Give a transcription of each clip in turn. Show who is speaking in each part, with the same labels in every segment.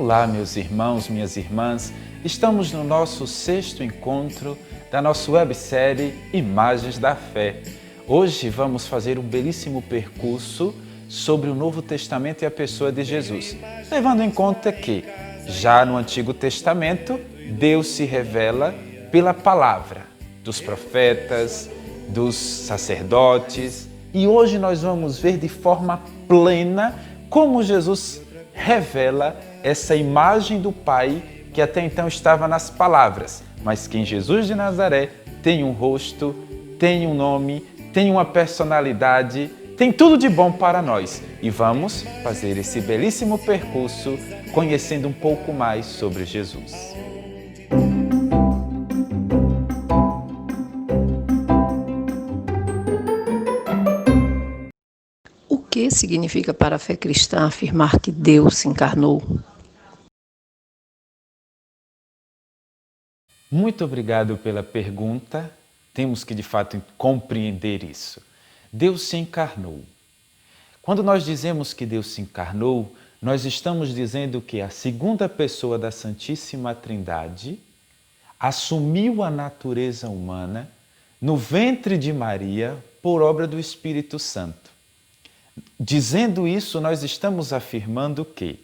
Speaker 1: Olá, meus irmãos, minhas irmãs. Estamos no nosso 6º encontro da nossa websérie Imagens da Fé. Hoje vamos fazer um belíssimo percurso sobre o Novo Testamento e a pessoa de Jesus, levando em conta que, já no Antigo Testamento, Deus se revela pela palavra dos profetas, dos sacerdotes, e hoje nós vamos ver de forma plena como Jesus revela essa imagem do Pai que até então estava nas palavras, mas que em Jesus de Nazaré tem um rosto, tem um nome, tem uma personalidade, tem tudo de bom para nós. E vamos fazer esse belíssimo percurso conhecendo um pouco mais sobre Jesus.
Speaker 2: O que significa para a fé cristã afirmar que Deus se encarnou?
Speaker 1: Muito obrigado pela pergunta. Temos que, de fato, compreender isso. Deus se encarnou. Quando nós dizemos que Deus se encarnou, nós estamos dizendo que a segunda pessoa da Santíssima Trindade assumiu a natureza humana no ventre de Maria por obra do Espírito Santo. Dizendo isso, nós estamos afirmando que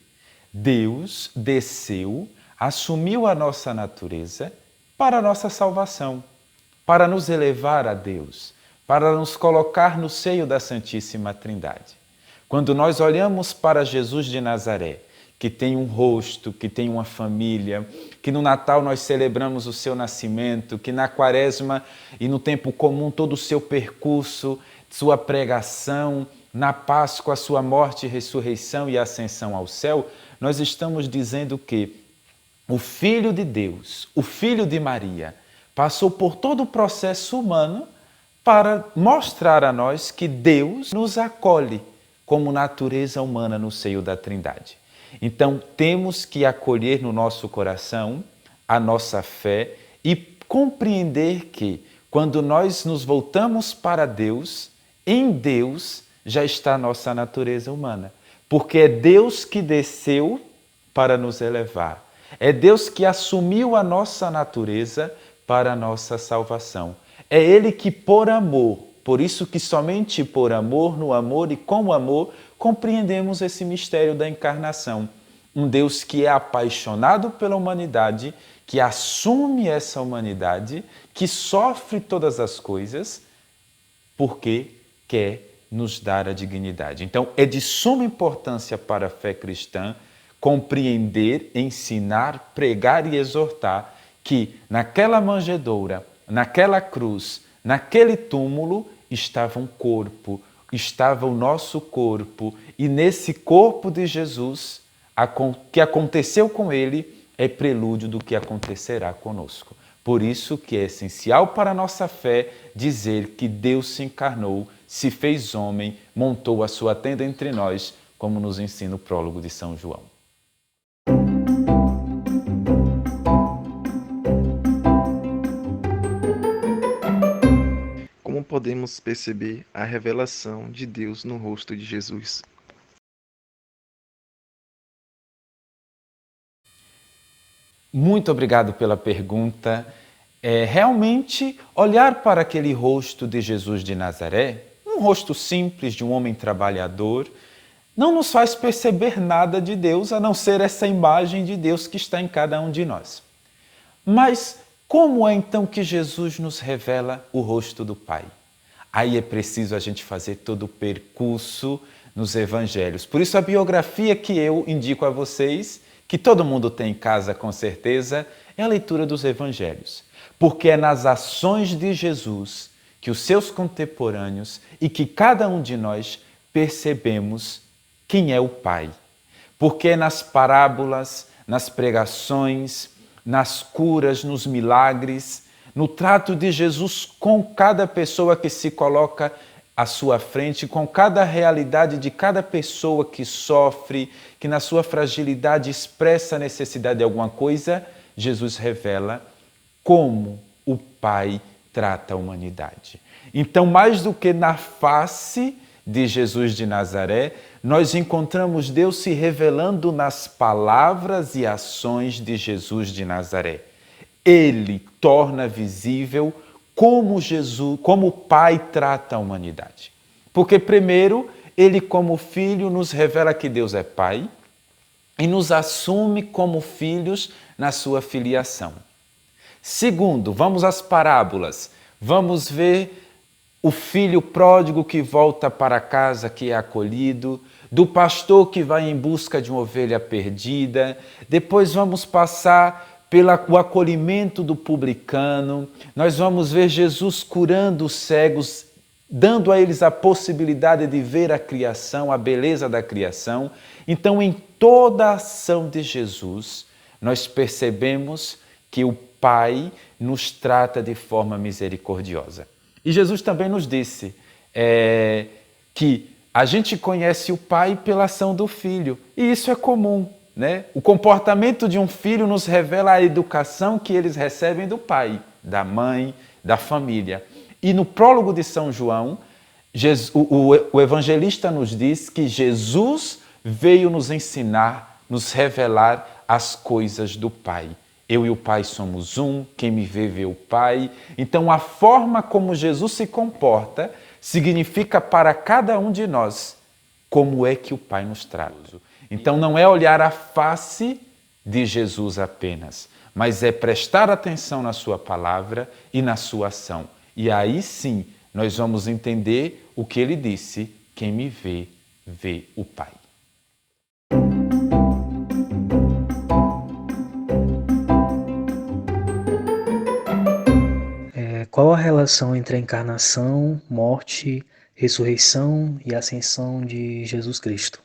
Speaker 1: Deus desceu, assumiu a nossa natureza para a nossa salvação, para nos elevar a Deus, para nos colocar no seio da Santíssima Trindade. Quando nós olhamos para Jesus de Nazaré, que tem um rosto, que tem uma família, que no Natal nós celebramos o seu nascimento, que na Quaresma e no tempo comum todo o seu percurso, sua pregação, na Páscoa, a sua morte, ressurreição e ascensão ao céu, nós estamos dizendo que o Filho de Deus, o Filho de Maria, passou por todo o processo humano para mostrar a nós que Deus nos acolhe como natureza humana no seio da Trindade. Então, temos que acolher no nosso coração a nossa fé e compreender que, quando nós nos voltamos para Deus, em Deus já está a nossa natureza humana. Porque é Deus que desceu para nos elevar. É Deus que assumiu a nossa natureza para a nossa salvação. É Ele que, por amor, por isso que somente por amor, no amor e com o amor, compreendemos esse mistério da encarnação. Um Deus que é apaixonado pela humanidade, que assume essa humanidade, que sofre todas as coisas, porque quer nos dar a dignidade. Então, é de suma importância para a fé cristã compreender, ensinar, pregar e exortar que naquela manjedoura, naquela cruz, naquele túmulo, estava um corpo, estava o nosso corpo, e nesse corpo de Jesus, o que aconteceu com ele é prelúdio do que acontecerá conosco. Por isso que é essencial para a nossa fé dizer que Deus se encarnou, se fez homem, montou a sua tenda entre nós, como nos ensina o prólogo de São João.
Speaker 3: Como podemos perceber a revelação de Deus no rosto de Jesus?
Speaker 1: Muito obrigado pela pergunta. Realmente, olhar para aquele rosto de Jesus de Nazaré, um rosto simples de um homem trabalhador, não nos faz perceber nada de Deus, a não ser essa imagem de Deus que está em cada um de nós. Mas como é então que Jesus nos revela o rosto do Pai? Aí é preciso a gente fazer todo o percurso nos evangelhos. Por isso a biografia que eu indico a vocês, que todo mundo tem em casa com certeza, é a leitura dos evangelhos. Porque é nas ações de Jesus que os seus contemporâneos e que cada um de nós percebemos quem é o Pai. Porque é nas parábolas, nas pregações, nas curas, nos milagres, no trato de Jesus com cada pessoa que se coloca à sua frente, com cada realidade de cada pessoa que sofre, que na sua fragilidade expressa a necessidade de alguma coisa, Jesus revela como o Pai trata a humanidade. Então, mais do que na face de Jesus de Nazaré, nós encontramos Deus se revelando nas palavras e ações de Jesus de Nazaré. Ele torna visível como o Pai trata a humanidade. Porque primeiro, ele como filho nos revela que Deus é Pai e nos assume como filhos na sua filiação. Segundo, vamos às parábolas. Vamos ver o filho pródigo que volta para casa, que é acolhido, do pastor que vai em busca de uma ovelha perdida. Depois vamos passar pelo acolhimento do publicano. Nós vamos ver Jesus curando os cegos, dando a eles a possibilidade de ver a criação, a beleza da criação. Então, em toda a ação de Jesus, nós percebemos que o Pai nos trata de forma misericordiosa. E Jesus também nos disse que a gente conhece o Pai pela ação do Filho, e isso é comum, né? O comportamento de um filho nos revela a educação que eles recebem do pai, da mãe, da família. E no prólogo de São João, o evangelista nos diz que Jesus veio nos ensinar, nos revelar as coisas do Pai. Eu e o Pai somos um, quem me vê o Pai. Então, a forma como Jesus se comporta significa para cada um de nós como é que o Pai nos trata. Então, não é olhar a face de Jesus apenas, mas é prestar atenção na sua palavra e na sua ação. E aí sim, nós vamos entender o que ele disse: quem me vê, vê o Pai.
Speaker 4: Qual a relação entre a encarnação, morte, ressurreição e ascensão de Jesus Cristo?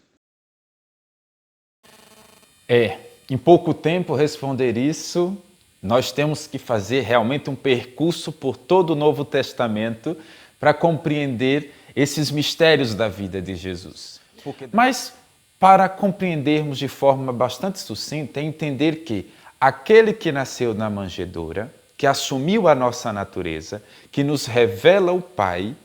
Speaker 1: Em pouco tempo responder isso, nós temos que fazer realmente um percurso por todo o Novo Testamento para compreender esses mistérios da vida de Jesus. Mas, para compreendermos de forma bastante sucinta, é entender que aquele que nasceu na manjedoura, que assumiu a nossa natureza, que nos revela o Pai,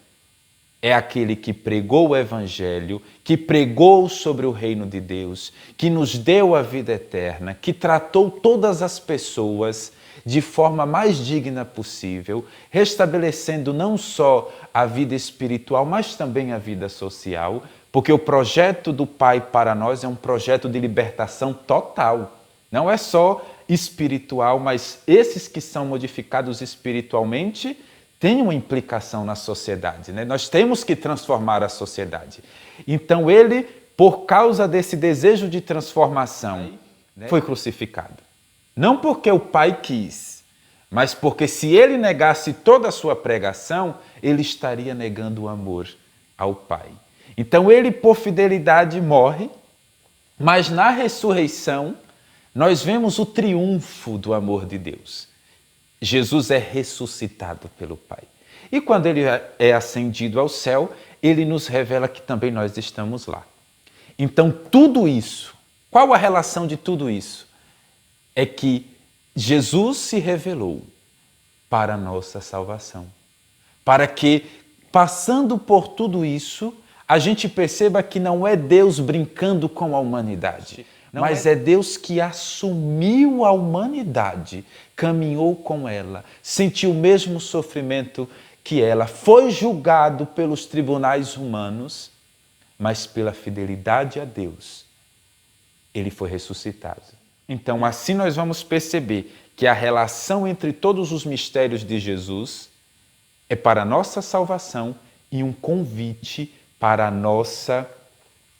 Speaker 1: é aquele que pregou o Evangelho, que pregou sobre o reino de Deus, que nos deu a vida eterna, que tratou todas as pessoas de forma mais digna possível, restabelecendo não só a vida espiritual, mas também a vida social, porque o projeto do Pai para nós é um projeto de libertação total. Não é só espiritual, mas esses que são modificados espiritualmente têm uma implicação na sociedade, né? Nós temos que transformar a sociedade. Então ele, por causa desse desejo de transformação, foi crucificado. Não porque o Pai quis, mas porque se ele negasse toda a sua pregação, ele estaria negando o amor ao Pai. Então ele, por fidelidade, morre, mas na ressurreição nós vemos o triunfo do amor de Deus. Jesus é ressuscitado pelo Pai. E quando ele é ascendido ao céu, ele nos revela que também nós estamos lá. Então, tudo isso, qual a relação de tudo isso? É que Jesus se revelou para a nossa salvação. Para que, passando por tudo isso, a gente perceba que não é Deus brincando com a humanidade, mas é Deus que assumiu a humanidade, caminhou com ela, sentiu o mesmo sofrimento que ela, foi julgado pelos tribunais humanos, mas pela fidelidade a Deus, ele foi ressuscitado. Então, assim nós vamos perceber que a relação entre todos os mistérios de Jesus é para a nossa salvação e um convite para a nossa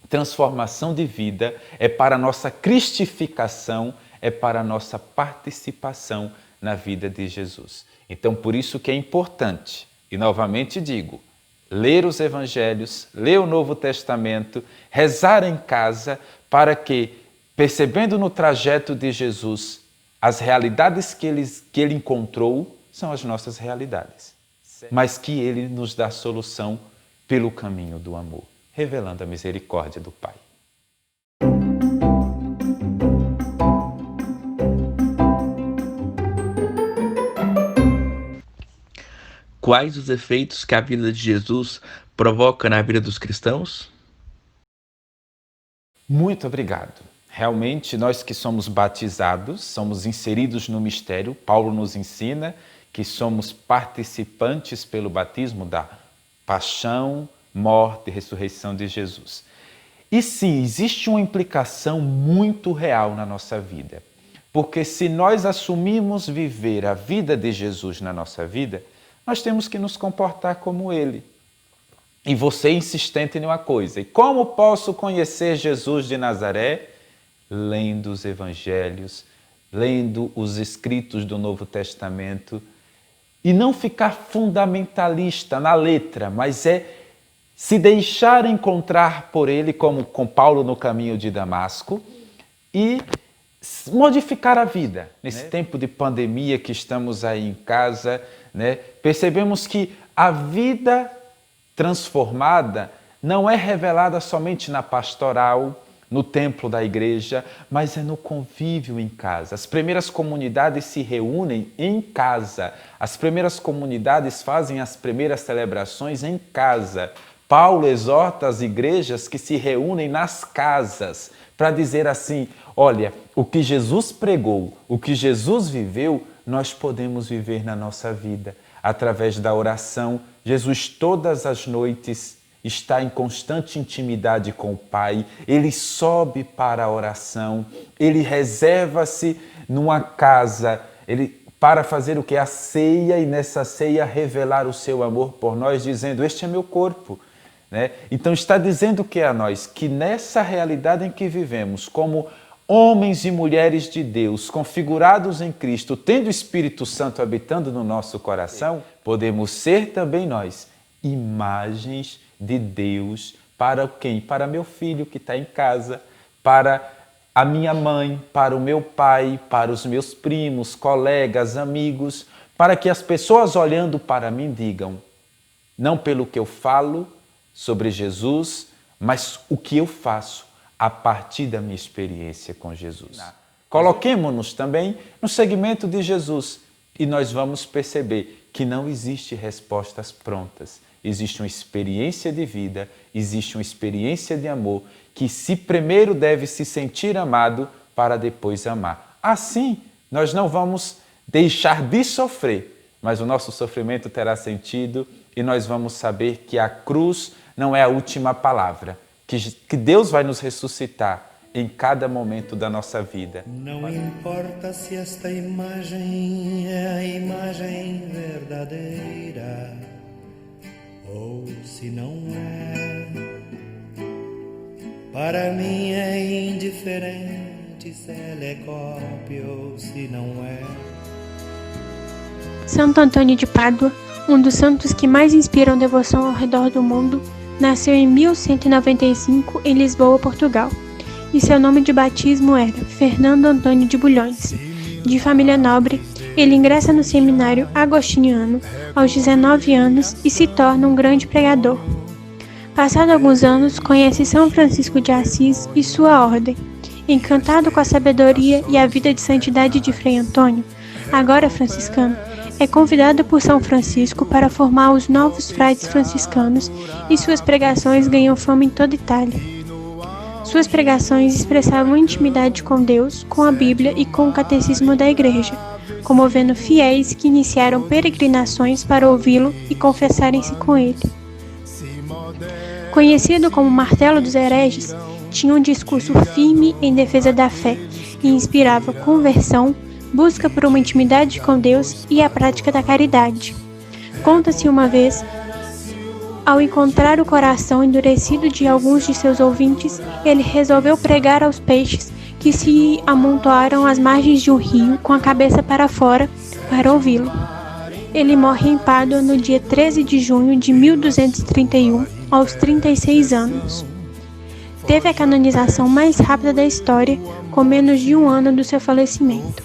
Speaker 1: transformação de vida, é para a nossa cristificação, é para a nossa participação na vida de Jesus. Então, por isso que é importante, e novamente digo, ler os Evangelhos, ler o Novo Testamento, rezar em casa, para que, percebendo no trajeto de Jesus as realidades que ele encontrou, são as nossas realidades, mas que ele nos dá solução pelo caminho do amor, revelando a misericórdia do Pai.
Speaker 5: Quais os efeitos que a vida de Jesus provoca na vida dos cristãos?
Speaker 1: Muito obrigado. Realmente, nós que somos batizados, somos inseridos no mistério. Paulo nos ensina que somos participantes pelo batismo da paixão, morte e ressurreição de Jesus. E sim, existe uma implicação muito real na nossa vida. Porque se nós assumimos viver a vida de Jesus na nossa vida, nós temos que nos comportar como Ele. E você é insistente em uma coisa: e como posso conhecer Jesus de Nazaré? Lendo os evangelhos, lendo os escritos do Novo Testamento, e não ficar fundamentalista na letra, mas se deixar encontrar por ele, como com Paulo no caminho de Damasco, e modificar a vida. Nesse tempo de pandemia que estamos aí em casa, percebemos que a vida transformada não é revelada somente na pastoral, no templo da igreja, mas é no convívio em casa. As primeiras comunidades se reúnem em casa. As primeiras comunidades fazem as primeiras celebrações em casa. Paulo exorta as igrejas que se reúnem nas casas para dizer assim: olha, o que Jesus pregou, o que Jesus viveu, nós podemos viver na nossa vida. Através da oração, Jesus todas as noites está em constante intimidade com o Pai, ele sobe para a oração, ele reserva-se numa casa, para fazer o que? A ceia, e nessa ceia revelar o seu amor por nós, dizendo: este é meu corpo. Então está dizendo que a nós, que nessa realidade em que vivemos, como homens e mulheres de Deus, configurados em Cristo, tendo o Espírito Santo habitando no nosso coração, podemos ser também nós imagens de Deus para quem? Para meu filho que está em casa, para a minha mãe, para o meu pai, para os meus primos, colegas, amigos, para que as pessoas olhando para mim digam, não pelo que eu falo sobre Jesus, mas o que eu faço a partir da minha experiência com Jesus. Coloquemo-nos também no segmento de Jesus e nós vamos perceber que não existe respostas prontas. Existe uma experiência de vida, existe uma experiência de amor que primeiro deve se sentir amado para depois amar. Assim, nós não vamos deixar de sofrer, mas o nosso sofrimento terá sentido e nós vamos saber que a cruz não é a última palavra, que Deus vai nos ressuscitar em cada momento da nossa vida.
Speaker 6: Não importa se esta imagem é a imagem verdadeira ou se não é. Para mim é indiferente se ela é cópia ou se não é.
Speaker 7: Santo Antônio de Pádua, um dos santos que mais inspiram devoção ao redor do mundo, nasceu em 1195 em Lisboa, Portugal, e seu nome de batismo era Fernando Antônio de Bulhões. De família nobre, ele ingressa no seminário agostiniano aos 19 anos e se torna um grande pregador. Passado alguns anos, conhece São Francisco de Assis e sua ordem. Encantado com a sabedoria e a vida de santidade de Frei Antônio, agora franciscano, é convidado por São Francisco para formar os novos frades franciscanos e suas pregações ganham fama em toda a Itália. Suas pregações expressavam intimidade com Deus, com a Bíblia e com o catecismo da Igreja, comovendo fiéis que iniciaram peregrinações para ouvi-lo e confessarem-se com ele. Conhecido como Martelo dos Hereges, tinha um discurso firme em defesa da fé e inspirava conversão, busca por uma intimidade com Deus e a prática da caridade. Conta-se uma vez, ao encontrar o coração endurecido de alguns de seus ouvintes, ele resolveu pregar aos peixes que se amontoaram às margens de um rio com a cabeça para fora para ouvi-lo. Ele morre em Pádua no dia 13 de junho de 1231, aos 36 anos. Teve a canonização mais rápida da história, com menos de um ano do seu falecimento.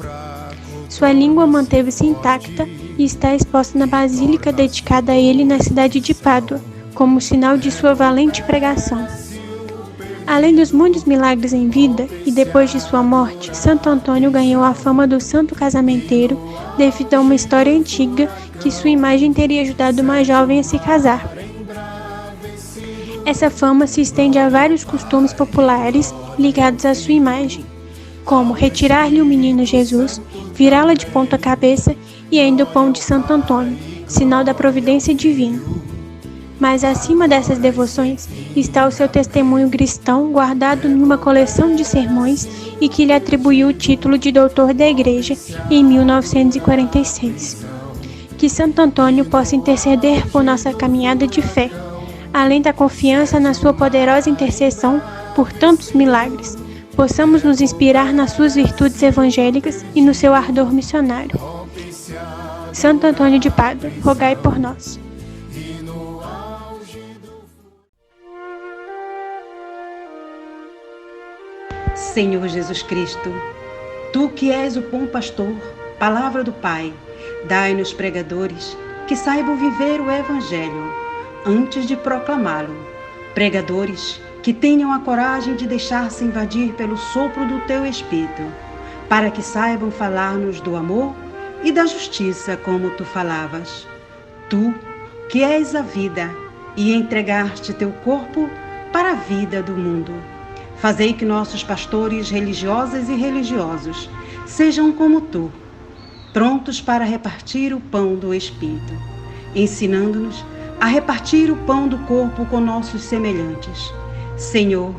Speaker 7: Sua língua manteve-se intacta e está exposta na basílica dedicada a ele na cidade de Pádua, como sinal de sua valente pregação. Além dos muitos milagres em vida e depois de sua morte, Santo Antônio ganhou a fama do santo casamenteiro devido a uma história antiga que sua imagem teria ajudado uma jovem a se casar. Essa fama se estende a vários costumes populares ligados à sua imagem, como retirar-lhe o menino Jesus, virá-la de ponta cabeça e ainda o pão de Santo Antônio, sinal da providência divina. Mas acima dessas devoções está o seu testemunho cristão guardado numa coleção de sermões e que lhe atribuiu o título de doutor da Igreja em 1946. Que Santo Antônio possa interceder por nossa caminhada de fé, além da confiança na sua poderosa intercessão por tantos milagres, possamos nos inspirar nas suas virtudes evangélicas e no seu ardor missionário. Santo Antônio de Pádua, rogai por nós.
Speaker 8: Senhor Jesus Cristo, Tu que és o bom pastor, palavra do Pai, dai-nos pregadores que saibam viver o Evangelho antes de proclamá-lo, pregadores que tenham a coragem de deixar-se invadir pelo sopro do Teu Espírito, para que saibam falar-nos do amor e da justiça como Tu falavas. Tu, que és a vida e entregaste Teu corpo para a vida do mundo. Fazei que nossos pastores religiosas e religiosos sejam como Tu, prontos para repartir o pão do Espírito, ensinando-nos a repartir o pão do corpo com nossos semelhantes. Senhor,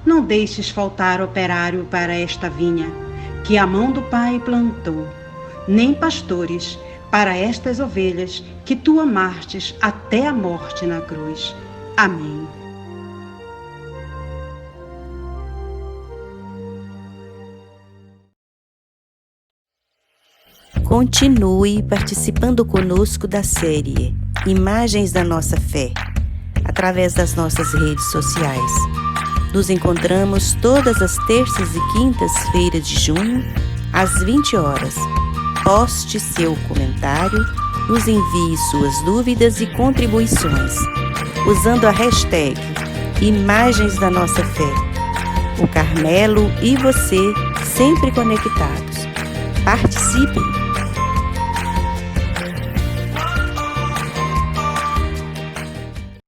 Speaker 8: não deixes faltar operário para esta vinha, que a mão do Pai plantou, nem pastores para estas ovelhas que Tu amastes até a morte na cruz. Amém.
Speaker 9: Continue participando conosco da série Imagens da Nossa Fé, através das nossas redes sociais. Nos encontramos todas as terças e quintas-feiras de junho, às 20 horas. Poste seu comentário, nos envie suas dúvidas e contribuições, usando a hashtag Imagens da Nossa Fé. O Carmelo e você sempre conectados. Participe!